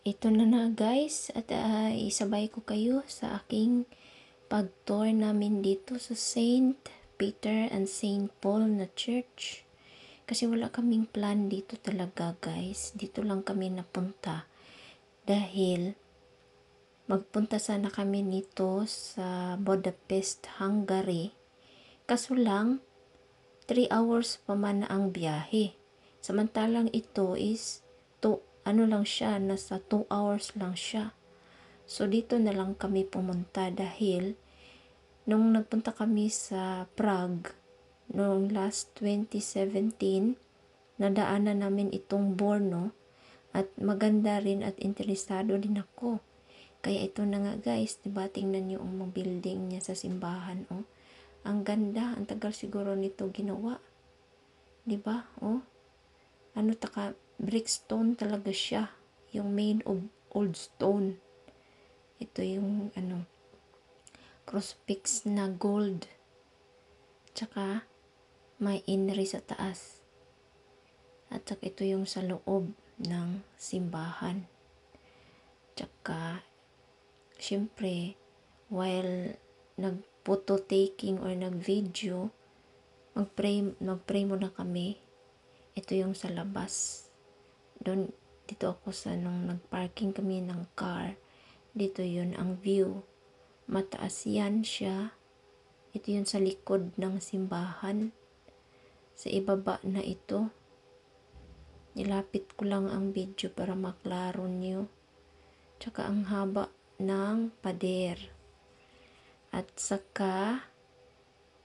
Ito na na guys, at isabay ko kayo sa aking pag-tour namin dito sa Saint Peter and Saint Paul na church. Kasi wala kaming plan dito talaga guys. Dito lang kami napunta. Dahil magpunta sana kami nito sa Budapest, Hungary. Kaso lang, 3 hours pa man ang biyahe. Samantalang ito is lang siya, nasa 2 hours lang siya. So dito na lang kami pumunta dahil nung nagpunta kami sa Prague noong last 2017, nadaanan namin itong Brno at maganda rin at interesado din ako. Kaya ito na nga guys, diba, tingnan nyo ang mga building niya sa simbahan, oh. Ang ganda, ang tagal siguro nito ginawa. Diba, oh. Brickstone talaga siya. Yung made of old stone. Ito yung, crucifix na gold. Tsaka, may inri sa taas. At saka ito yung sa loob ng simbahan. Tsaka, syempre, while nag-photo taking or nag-video, mag-pray muna kami. Ito yung sa labas. Dito ako nung nag-parking kami ng car. Dito yun ang view. Mataas yan siya. Ito yun sa likod ng simbahan. Sa ibaba na ito. Nilapit ko lang ang video para maklaro nyo. Tsaka ang haba ng pader. At saka,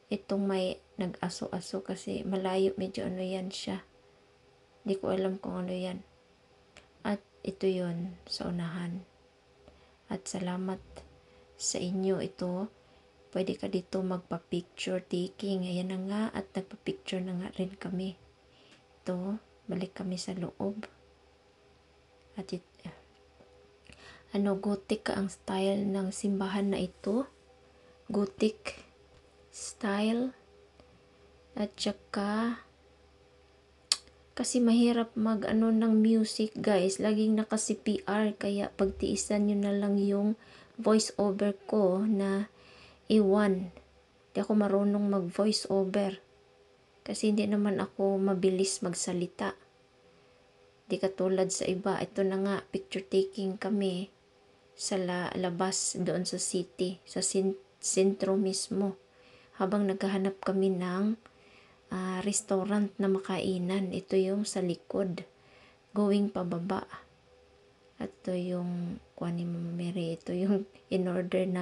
itong may nag-aso-aso kasi malayo, medyo yan siya. Hindi ko alam kung ano yan. At ito yun sa unahan. At salamat sa inyo ito. Pwede ka dito magpa-picture taking. Ayan na nga, at nagpa-picture na nga rin kami. Ito, balik kami sa loob. At Gothic ang style ng simbahan na ito. Gothic style. At saka, kasi mahirap ng music guys. Laging naka-CPR. Kaya pagtiisan nyo na lang yung voice over ko na iwan. Hindi ako marunong mag-voice over. Kasi hindi naman ako mabilis magsalita. Di katulad sa iba. Ito na nga, picture taking kami sa labas doon sa city. Sa sentro mismo. Habang naghahanap kami ng restaurant na makainan. Ito yung sa likod. Going pababa. At ito yung Mary. Ito yung in order na